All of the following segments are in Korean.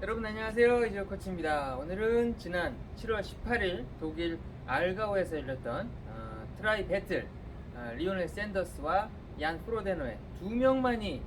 여러분 안녕하세요. 이재호 코치입니다. 오늘은 지난 7월 18일 독일 알가우에서 열렸던 트라이 배틀 리오넬 샌더스와 얀 프로데너의 두 명만이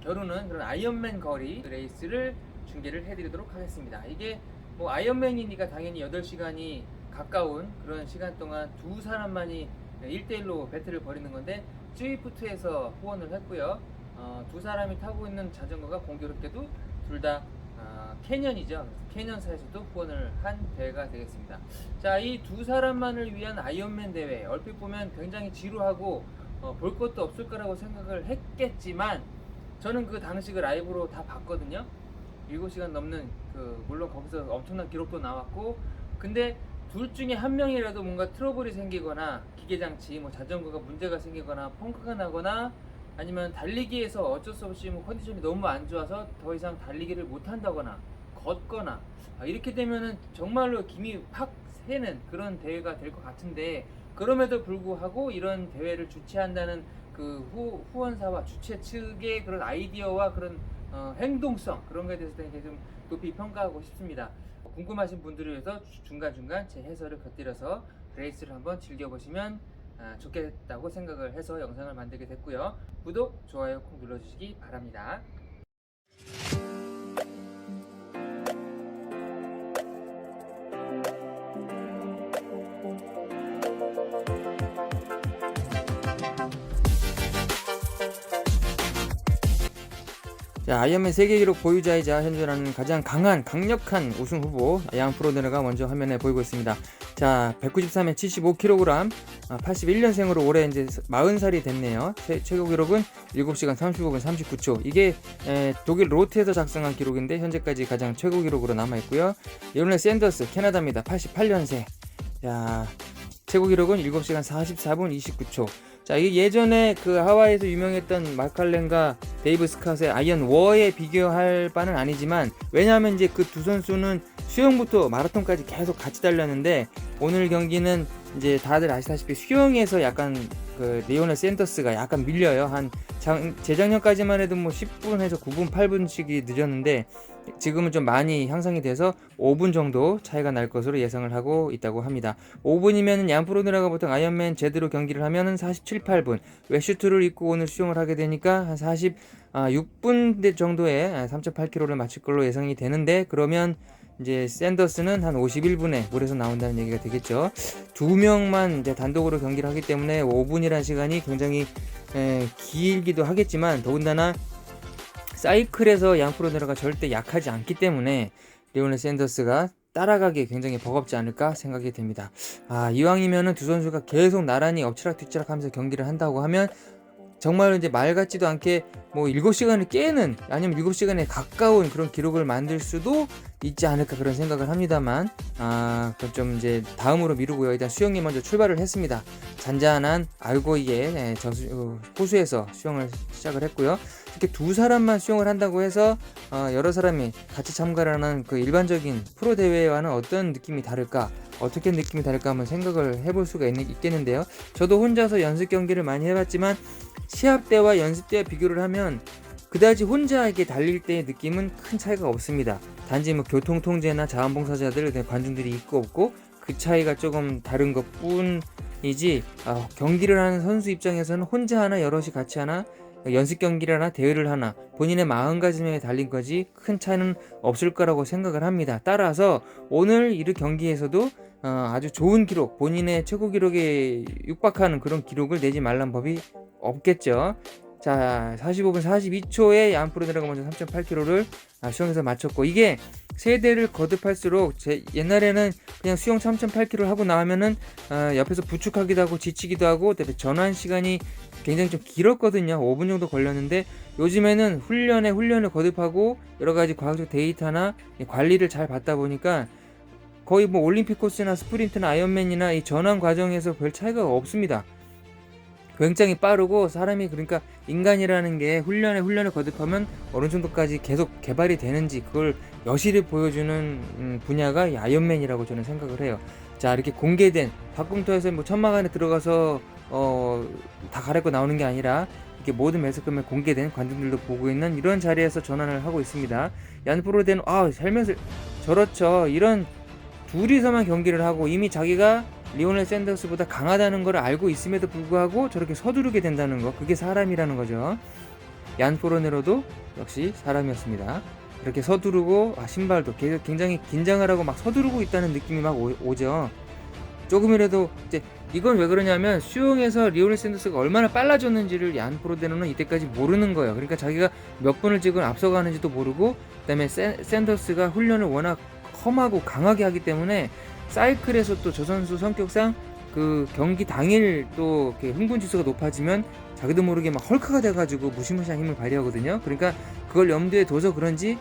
겨루는 그런 아이언맨 거리 레이스를 중계를 해드리도록 하겠습니다. 이게 뭐 아이언맨이니까 당연히 8시간이 가까운 그런 시간 동안 두 사람만이 1대1로 배틀을 벌이는 건데 스위프트에서 후원을 했고요. 두 사람이 타고 있는 자전거가 공교롭게도 둘다 캐년이죠. 캐년사에서도 후원을 한 대회가 되겠습니다. 자, 이 두 사람만을 위한 아이언맨 대회, 얼핏 보면 굉장히 지루하고 볼 것도 없을 거라고 생각을 했겠지만 저는 그 당시 그 라이브로 다 봤거든요. 7시간 넘는 물론 거기서 엄청난 기록도 나왔고, 근데 둘 중에 한 명이라도 뭔가 트러블이 생기거나 기계장치, 뭐 자전거가 문제가 생기거나 펑크가 나거나 아니면 달리기에서 어쩔 수 없이 뭐 컨디션이 너무 안 좋아서 더 이상 달리기를 못 한다거나 걷거나 이렇게 되면은 정말로 김이 팍 새는 그런 대회가 될 것 같은데, 그럼에도 불구하고 이런 대회를 주최한다는 그 후원사와 주최 측의 그런 아이디어와 그런 행동성, 그런 거에 대해서 되게 좀 높이 평가하고 싶습니다. 궁금하신 분들을 위해서 중간중간 제 해설을 곁들여서 레이스를 한번 즐겨보시면 좋겠다고 생각을 해서 영상을 만들게 됐고요. 구독, 좋아요 꼭 눌러주시기 바랍니다. 자, 아이언맨 세계 기록 보유자이자 현존하는 가장 강력한 우승 후보 얀 프로데너가 먼저 화면에 보이고 있습니다. 자, 193에 75kg, 81년생으로 올해 이제 40살이 됐네요. 최고 기록은 7시간 35분 39초. 이게 독일 로트에서 작성한 기록인데 현재까지 가장 최고 기록으로 남아 있고요. 리오넬 샌더스 캐나다입니다. 88년생. 자, 최고 기록은 7시간 44분 29초. 자, 이게 예전에 그 하와이에서 유명했던 마칼렌과 데이브 스캇의 아이언 워에 비교할 바는 아니지만, 왜냐하면 이제 그 두 선수는 수영부터 마라톤까지 계속 같이 달렸는데, 오늘 경기는 이제 다들 아시다시피 수영에서 약간 그 리오넬 샌더스가 약간 밀려요. 재작년까지만 해도 뭐 10분에서 9분 8분씩이 늦었는데 지금은 좀 많이 향상이 돼서 5분 정도 차이가 날 것으로 예상을 하고 있다고 합니다. 5분이면 얀 프로데너가 보통 아이언맨 제대로 경기를 하면은 47, 8분, 웨슈트를 입고 오늘 수영을 하게 되니까 한 46분 정도에 3.8km를 마칠 걸로 예상이 되는데, 그러면 이제 샌더스는 한 51분에 물에서 나온다는 얘기가 되겠죠. 두 명만 이제 단독으로 경기를 하기 때문에 5분이라는 시간이 굉장히 길기도 하겠지만, 더군다나 사이클에서 얀 프로데너가 절대 약하지 않기 때문에 리오넬 샌더스가 따라가기 굉장히 버겁지 않을까 생각이 됩니다. 이왕이면은 두 선수가 계속 나란히 엎치락뒤치락 하면서 경기를 한다고 하면 정말로 이제 말 같지도 않게 뭐 7시간을 깨는, 아니면 7시간에 가까운 그런 기록을 만들 수도 있지 않을까 그런 생각을 합니다만, 그건 좀 이제 다음으로 미루고요. 일단 수영이 먼저 출발을 했습니다. 잔잔한 알고이의 호수에서 수영을 시작을 했고요. 이렇게 두 사람만 수영을 한다고 해서 여러 사람이 같이 참가를 하는 그 일반적인 프로 대회와는 어떤 느낌이 다를까, 어떻게 느낌이 다를까 한번 생각을 해볼 수가 있겠는데요. 저도 혼자서 연습 경기를 많이 해봤지만 시합 때와 연습 때와 비교를 하면 그다지 혼자 이렇게 달릴 때의 느낌은 큰 차이가 없습니다. 단지 뭐 교통 통제나 자원봉사자들, 관중들이 있고 없고 그 차이가 조금 다른 것 뿐이지, 경기를 하는 선수 입장에서는 혼자 하나 여럿이 같이 하나, 연습 경기를 하나 대회를 하나 본인의 마음가짐에 달린 거지 큰 차이는 없을 거라고 생각을 합니다. 따라서 오늘 이 경기에서도 아주 좋은 기록, 본인의 최고 기록에 육박하는 그런 기록을 내지 말란 법이 없겠죠. 자, 45분 42초에 얀 프로데너가 먼저 3.8km를 수영에서 마쳤고, 이게 세대를 거듭할수록 옛날에는 그냥 수영 3.8km 하고 나오면은 옆에서 부축하기도 하고 지치기도 하고 전환 시간이 굉장히 좀 길었거든요. 5분 정도 걸렸는데 요즘에는 훈련을 거듭하고 여러 가지 과학적 데이터나 관리를 잘 받다 보니까 거의 뭐 올림픽 코스나 스프린트나 아이언맨이나 이 전환 과정에서 별 차이가 없습니다. 굉장히 빠르고, 사람이 그러니까 인간이라는 게 훈련을 거듭하면 어느 정도까지 계속 개발이 되는지 그걸 여실히 보여주는 분야가 이 아이언맨이라고 저는 생각을 해요. 자, 이렇게 공개된 박금토에서 뭐 천막 안에 들어가서 다 갈아입고 나오는 게 아니라 이렇게 모든 매스컴에 공개된 관중들도 보고 있는 이런 자리에서 전환을 하고 있습니다. 얀 프로덴은 헬멧을 저렇죠. 이런 둘이서만 경기를 하고 이미 자기가 리오넬 샌더스보다 강하다는 걸 알고 있음에도 불구하고 저렇게 서두르게 된다는 거, 그게 사람이라는 거죠. 얀 포르네로도 역시 사람이었습니다. 이렇게 서두르고 신발도 굉장히 긴장을 하고 막 서두르고 있다는 느낌이 막 오죠. 조금이라도 이제 이건 왜 그러냐면 수영에서 리오넬 샌더스가 얼마나 빨라졌는지를 얀 프로데노는 이때까지 모르는 거예요. 그러니까 자기가 몇 분을 지금 앞서가는지도 모르고, 그다음에 샌더스가 훈련을 워낙 험하고 강하게 하기 때문에 사이클에서 또 저 선수 성격상 그 경기 당일 또 이렇게 흥분 지수가 높아지면 자기도 모르게 막 헐크가 돼가지고 무시무시한 힘을 발휘하거든요. 그러니까 그걸 염두에 둬서 그런지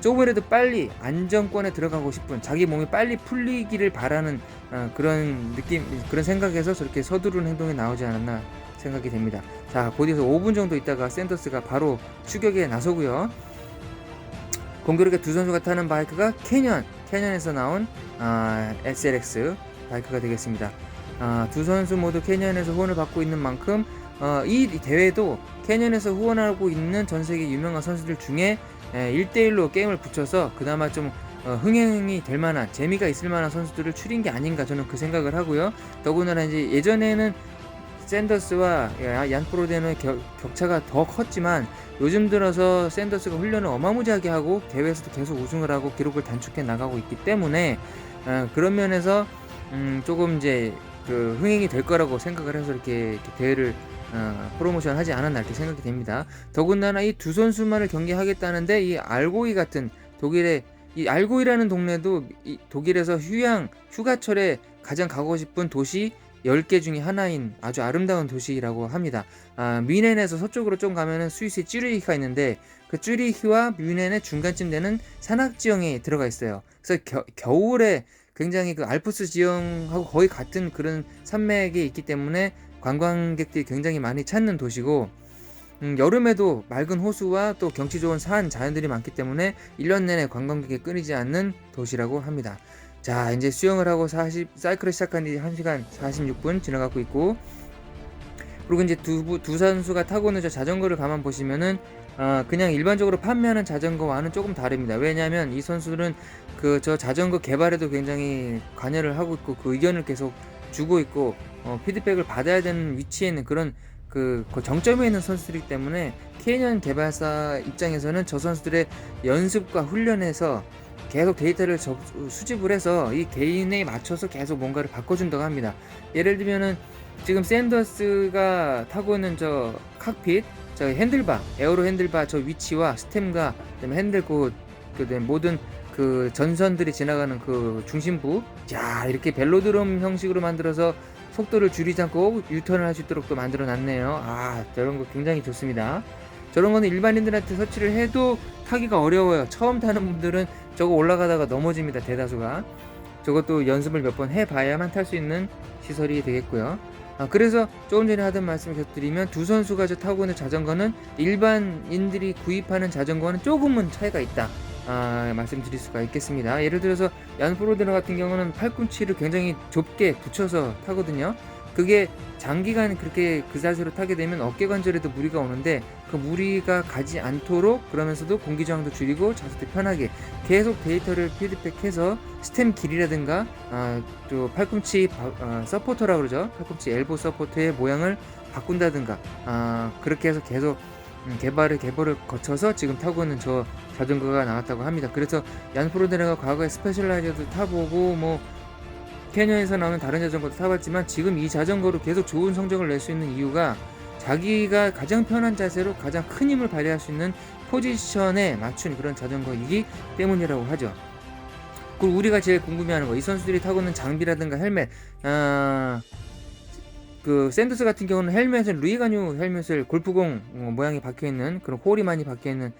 조금이라도 빨리 안정권에 들어가고 싶은, 자기 몸이 빨리 풀리기를 바라는 그런 느낌, 그런 생각에서 저렇게 서두르는 행동이 나오지 않았나 생각이 됩니다. 자, 곧이어서 5분 정도 있다가 샌더스가 바로 추격에 나서고요. 공교롭게 두 선수가 타는 바이크가 캐년에서 나온 SLX 바이크가 되겠습니다. 두 선수 모두 캐년에서 후원을 받고 있는 만큼 이 대회도 캐년에서 후원하고 있는 전세계 유명한 선수들 중에 1대1로 게임을 붙여서 그나마 좀 흥행이 될 만한, 재미가 있을 만한 선수들을 추린 게 아닌가, 저는 그 생각을 하고요. 더군다나 이제 예전에는 샌더스와 얀 프로덴의 격차가 더 컸지만 요즘 들어서 샌더스가 훈련을 어마무지하게 하고 대회에서도 계속 우승을 하고 기록을 단축해 나가고 있기 때문에 그런 면에서 조금 이제 그 흥행이 될 거라고 생각을 해서 이렇게 대회를 프로모션 하지 않았나 이렇게 생각이 됩니다. 더군다나 이 두 선수만을 경기하겠다는데 이 알고이 같은 독일의 이 알고이라는 동네도 이 독일에서 휴가철에 가장 가고 싶은 도시 10개 중에 하나인 아주 아름다운 도시라고 합니다. 뮌헨에서 서쪽으로 좀 가면은 스위스의 쭈리히가 있는데 그 쭈리히와 뮌헨의 중간쯤 되는 산악 지형에 들어가 있어요. 그래서 겨울에 굉장히 그 알프스 지형하고 거의 같은 그런 산맥에 있기 때문에 관광객들이 굉장히 많이 찾는 도시고, 여름에도 맑은 호수와 또 경치 좋은 산, 자연들이 많기 때문에 1년 내내 관광객이 끊이지 않는 도시라고 합니다. 자, 이제 수영을 하고 사이클을 시작한 지 1시간 46분 지나가고 있고, 그리고 이제 두 선수가 타고 있는 저 자전거를 가만 보시면은 그냥 일반적으로 판매하는 자전거와는 조금 다릅니다. 왜냐하면 이 선수들은 그 저 자전거 개발에도 굉장히 관여를 하고 있고 그 의견을 계속 주고 있고 피드백을 받아야 되는 위치에 있는 그런 그 정점에 있는 선수들이기 때문에 캐년 개발사 입장에서는 저 선수들의 연습과 훈련에서 계속 데이터를 수집을 해서 이 개인에 맞춰서 계속 뭔가를 바꿔준다고 합니다. 예를 들면은 지금 샌더스가 타고 있는 저 칵핏, 저 핸들바, 에어로 핸들바 저 위치와 스템과 그다음에 핸들 그다음에 모든 그 전선들이 지나가는 그 중심부, 자 이렇게 벨로드럼 형식으로 만들어서 속도를 줄이지 않고 유턴을 할 수 있도록 또 만들어 놨네요. 저런 거 굉장히 좋습니다. 저런 거는 일반인들한테 설치를 해도 타기가 어려워요. 처음 타는 분들은 저거 올라가다가 넘어집니다. 대다수가. 저것도 연습을 몇 번 해봐야만 탈 수 있는 시설이 되겠고요. 그래서 조금 전에 하던 말씀을 계속 드리면 두 선수가 타고 있는 자전거는 일반인들이 구입하는 자전거와는 조금은 차이가 있다, 말씀드릴 수가 있겠습니다. 예를 들어서 얀 프로데너 같은 경우는 팔꿈치를 굉장히 좁게 붙여서 타거든요. 그게 장기간 그렇게 그 자세로 타게 되면 어깨 관절에도 무리가 오는데 그 무리가 가지 않도록, 그러면서도 공기 저항도 줄이고 자세도 편하게 계속 데이터를 피드백해서 스템 길이라든가 또 팔꿈치 서포터라고 그러죠. 팔꿈치 엘보 서포터의 모양을 바꾼다든가 그렇게 해서 계속 개발을 거쳐서 지금 타고 있는 저 자전거가 나왔다고 합니다. 그래서 얀 프로데너가 과거에 스페셜라이저도 타보고 뭐 캐년에서 나오는 다른 자전거도 타봤지만 지금 이 자전거로 계속 좋은 성적을 낼 수 있는 이유가 자기가 가장 편한 자세로 가장 큰 힘을 발휘할 수 있는 포지션에 맞춘 그런 자전거이기 때문이라고 하죠. 그리고 우리가 제일 궁금해하는 거, 이 선수들이 타고 있는 장비라든가 헬멧, 그 샌더스 같은 경우는 헬멧은 루이가뉴 헬멧을 골프공 모양이 박혀있는 그런 홀이 많이 박혀있는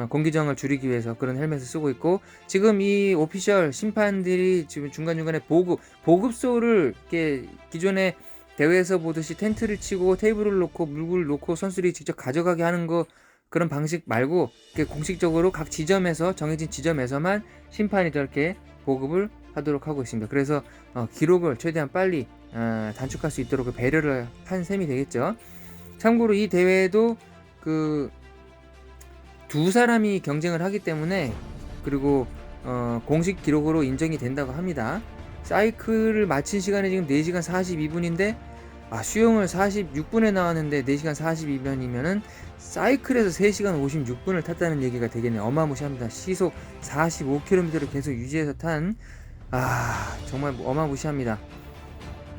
공기저항을 줄이기 위해서 그런 헬멧을 쓰고 있고, 지금 이 오피셜 심판들이 지금 중간중간에 보급소를 이렇게 기존에 대회에서 보듯이 텐트를 치고 테이블을 놓고 물을 놓고 선수들이 직접 가져가게 하는 거, 그런 방식 말고 공식적으로 각 지점에서, 정해진 지점에서만 심판이 저렇게 보급을 하도록 하고 있습니다. 그래서 기록을 최대한 빨리 단축할 수 있도록 배려를 한 셈이 되겠죠. 참고로 이 대회도 그 두 사람이 경쟁을 하기 때문에, 그리고 공식 기록으로 인정이 된다고 합니다. 사이클을 마친 시간이 지금 4시간 42분인데 수영을 46분에 나왔는데 4시간 42분이면은 사이클에서 3시간 56분을 탔다는 얘기가 되겠네요. 어마무시합니다. 시속 45km를 계속 유지해서 탄, 정말 어마무시합니다.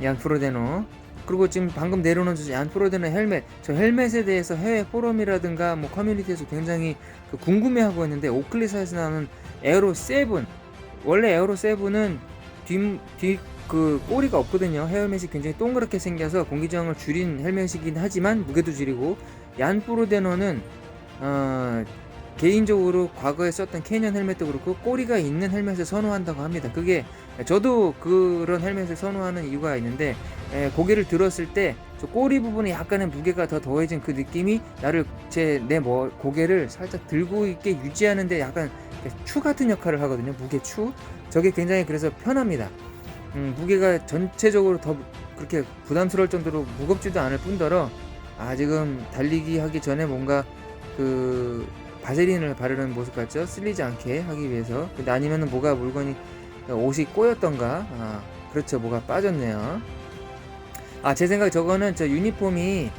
얀 프로데노. 그리고 지금 방금 내려놓은 얀 프로데노 헬멧, 저 헬멧에 대해서 해외 포럼이라든가 뭐 커뮤니티에서 굉장히 궁금해하고 있는데, 오클리사에서 나오는 에어로 7, 원래 에어로 7은 뒤 그 꼬리가 없거든요. 헬멧이 굉장히 동그랗게 생겨서 공기저항을 줄인 헬멧이긴 하지만 무게도 줄이고, 얀 프로데노는 개인적으로 과거에 썼던 캐년 헬멧도 그렇고 꼬리가 있는 헬멧을 선호한다고 합니다. 그게 저도 그런 헬멧을 선호하는 이유가 있는데, 고개를 들었을 때 저 꼬리 부분에 약간의 무게가 더 더해진 그 느낌이 나를 내 고개를 살짝 들고 있게 유지하는데 약간 추 같은 역할을 하거든요. 무게 추. 저게 굉장히 그래서 편합니다. 무게가 전체적으로 더 그렇게 부담스러울 정도로 무겁지도 않을 뿐더러, 지금 달리기 하기 전에 뭔가 그 바세린을 바르는 모습 같죠? 쓸리지 않게 하기 위해서. 근데 아니면은 물건이 옷이 꼬였던가. 그렇죠, 뭐가 빠졌네요. 제 생각에 저거는 저 유니폼이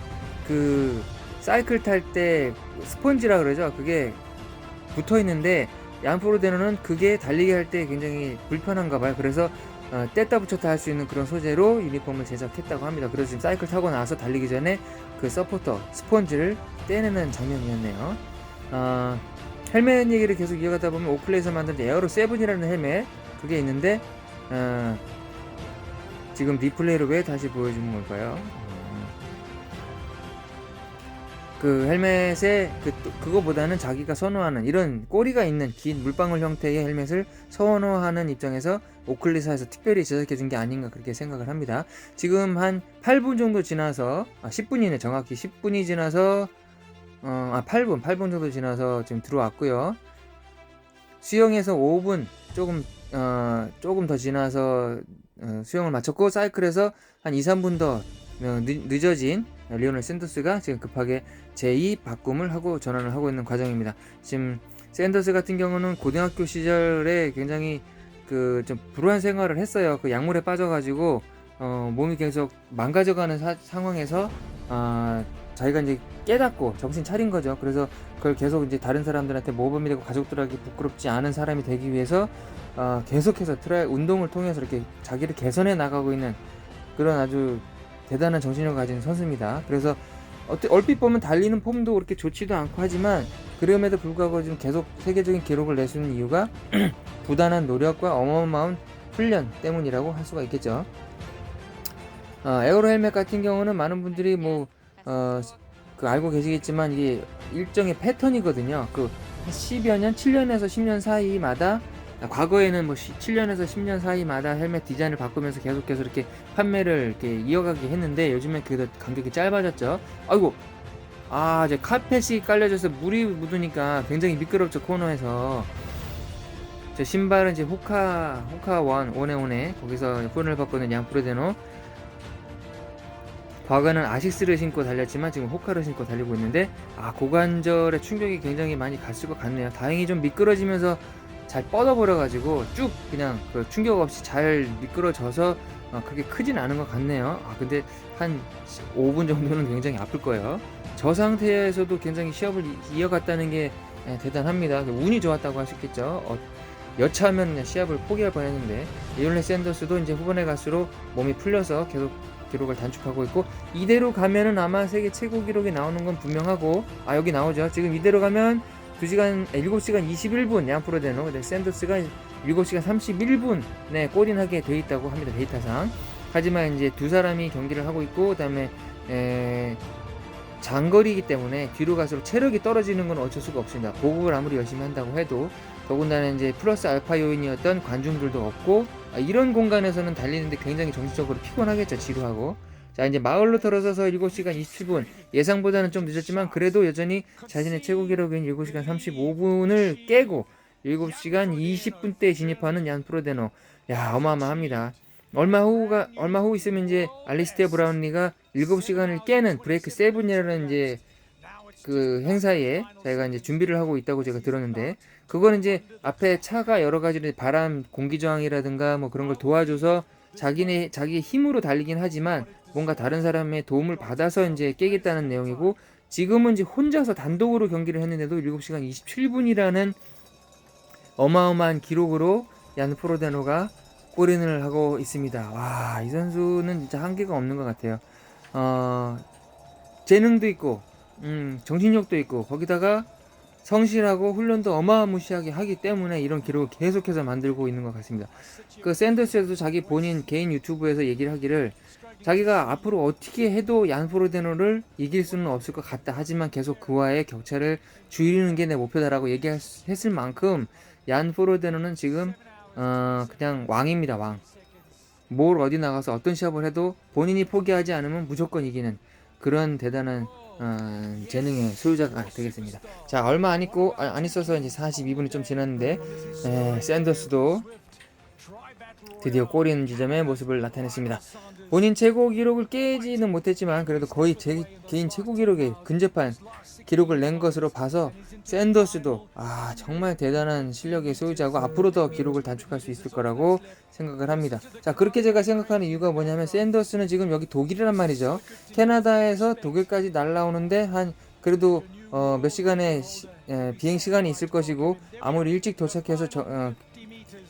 그 사이클 탈 때 스펀지라 그러죠. 그게 붙어 있는데 얀 프로데노는 그게 달리기 할 때 굉장히 불편한가 봐요. 그래서 뗐다 붙였다 할 수 있는 그런 소재로 유니폼을 제작했다고 합니다. 그래서 지금 사이클 타고 나서 달리기 전에 그 서포터 스펀지를 떼내는 장면이었네요. 헬멧 얘기를 계속 이어가다 보면 오클레에서 만든 에어로 7이라는 헬멧, 그게 있는데 지금 리플레이를 왜 다시 보여주는 걸까요? 그 헬멧에 그거보다는 자기가 선호하는 이런 꼬리가 있는 긴 물방울 형태의 헬멧을 선호하는 입장에서 오클리사에서 특별히 제작해준 게 아닌가 그렇게 생각을 합니다. 지금 한 8분 정도 지나서 10분이네, 정확히 10분이 지나서 8분 정도 지나서 지금 들어왔고요. 수영에서 5분 조금 더 지나서 수영을 마쳤고, 사이클에서 한 2, 3분 더 늦어진 리오넬 샌더스가 지금 급하게 제2 바꿈을 하고 전환을 하고 있는 과정입니다. 지금 샌더스 같은 경우는 고등학교 시절에 굉장히 좀 불우한 생활을 했어요. 그 약물에 빠져가지고 몸이 계속 망가져가는 상황에서 자기가 이제 깨닫고 정신 차린 거죠. 그래서 그걸 계속 이제 다른 사람들한테 모범이 되고 가족들에게 부끄럽지 않은 사람이 되기 위해서 계속해서 운동을 통해서 이렇게 자기를 개선해 나가고 있는 그런 아주 대단한 정신력을 가진 선수입니다. 그래서 얼핏 보면 달리는 폼도 그렇게 좋지도 않고 하지만, 그럼에도 불구하고 지금 계속 세계적인 기록을 낼 수 있는 이유가 부단한 노력과 어마어마한 훈련 때문이라고 할 수가 있겠죠. 에어로 헬멧 같은 경우는 많은 분들이 알고 계시겠지만 이게 일종의 패턴이거든요. 10여 년, 7년에서 10년 사이마다, 과거에는 7년에서 10년 사이마다 헬멧 디자인을 바꾸면서 계속해서 이렇게 판매를 이렇게 이어가게 했는데, 요즘엔 그게 간격이 짧아졌죠. 아이고, 이제 카펫이 깔려져서 물이 묻으니까 굉장히 미끄럽죠, 코너에서. 저 신발은 이제 호카 오네 거기서 후원을 받고 있는 얀 프로데노. 과거는 아식스를 신고 달렸지만 지금 호카를 신고 달리고 있는데, 고관절에 충격이 굉장히 많이 갔을 것 같네요. 다행히 좀 미끄러지면서 잘 뻗어버려가지고 쭉 그냥 충격 없이 잘 미끄러져서 그게 크진 않은 것 같네요. 근데 한 5분 정도는 굉장히 아플 거예요. 저 상태에서도 굉장히 시합을 이어갔다는 게 대단합니다. 운이 좋았다고 할 수 있겠죠. 여차하면 시합을 포기할 뻔했는데, 리오넬 샌더스도 이제 후반에 갈수록 몸이 풀려서 계속 기록을 단축하고 있고, 이대로 가면은 아마 세계 최고 기록이 나오는 건 분명하고, 여기 나오죠. 지금 이대로 가면 7시간 21분 얀 프로데노, 샌더스가 7시간 31분에 골인하게 돼 있다고 합니다, 데이터상. 하지만 이제 두 사람이 경기를 하고 있고, 그다음에 장거리이기 때문에 뒤로 갈수록 체력이 떨어지는 건 어쩔 수가 없습니다. 보급을 아무리 열심히 한다고 해도. 더군다나 이제 플러스 알파 요인이었던 관중들도 없고, 이런 공간에서는 달리는데 굉장히 정신적으로 피곤하겠죠, 지루하고. 자, 이제 마을로 들어서서 7시간 27분, 예상보다는 좀 늦었지만 그래도 여전히 자신의 최고 기록인 7시간 35분을 깨고 7시간 20분대에 진입하는 얀 프로데노. 어마어마합니다. 얼마 후 있으면 이제 알리스테어 브라운리가 7시간을 깨는 브레이크 세븐이라는 이제 그 행사에 자기가 이제 준비를 하고 있다고 제가 들었는데, 그거는 이제 앞에 차가 여러 가지 바람 공기 저항이라든가 뭐 그런 걸 도와줘서 자기 힘으로 달리긴 하지만 뭔가 다른 사람의 도움을 받아서 이제 깨겠다는 내용이고, 지금은 이제 혼자서 단독으로 경기를 했는데도 7시간 27분이라는 어마어마한 기록으로 얀 프로데노가 골인을 하고 있습니다. 와, 이 선수는 진짜 한계가 없는 것 같아요. 재능도 있고, 정신력도 있고, 거기다가 성실하고 훈련도 어마무시하게 하기 때문에 이런 기록을 계속해서 만들고 있는 것 같습니다. 그 샌더스에도 자기 본인 개인 유튜브에서 얘기를 하기를, 자기가 앞으로 어떻게 해도 얀 프로데노를 이길 수는 없을 것 같다. 하지만 계속 그와의 격차를 줄이는 게 내 목표다라고 얘기했을 만큼 얀 프로데노는 지금 그냥 왕입니다. 왕. 뭘 어디 나가서 어떤 시합을 해도 본인이 포기하지 않으면 무조건 이기는 그런 대단한 재능의 소유자가 되겠습니다. 자, 얼마 안 있어서 이제 42분이 좀 지났는데, 샌더스도 드디어 골인 지점의 모습을 나타냈습니다. 본인 최고 기록을 깨지는 못했지만 그래도 거의 개인 최고 기록에 근접한 기록을 낸 것으로 봐서 샌더스도 정말 대단한 실력의 소유자고 앞으로 더 기록을 단축할 수 있을 거라고 생각을 합니다. 자, 그렇게 제가 생각하는 이유가 뭐냐면, 샌더스는 지금 여기 독일이란 말이죠. 캐나다에서 독일까지 날라오는데 그래도 몇 시간의 비행 시간이 있을 것이고, 아무리 일찍 도착해서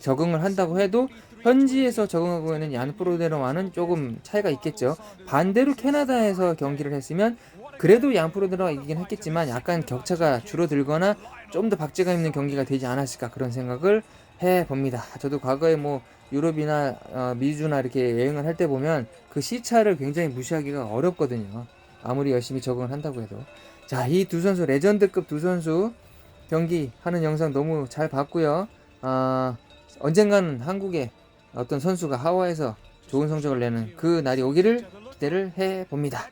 적응을 한다고 해도 현지에서 적응하고 있는 얀 프로데노와는 조금 차이가 있겠죠. 반대로 캐나다에서 경기를 했으면 그래도 얀 프로데노가 이기긴 했겠지만 약간 격차가 줄어들거나 좀 더 박제감 있는 경기가 되지 않았을까, 그런 생각을 해봅니다. 저도 과거에 뭐 유럽이나 미주나 이렇게 여행을 할 때 보면 그 시차를 굉장히 무시하기가 어렵거든요. 아무리 열심히 적응을 한다고 해도. 자, 이 두 선수, 레전드급 두 선수 경기하는 영상 너무 잘 봤고요. 언젠가는 한국의 어떤 선수가 하와이에서 좋은 성적을 내는 그 날이 오기를 기대를 해봅니다.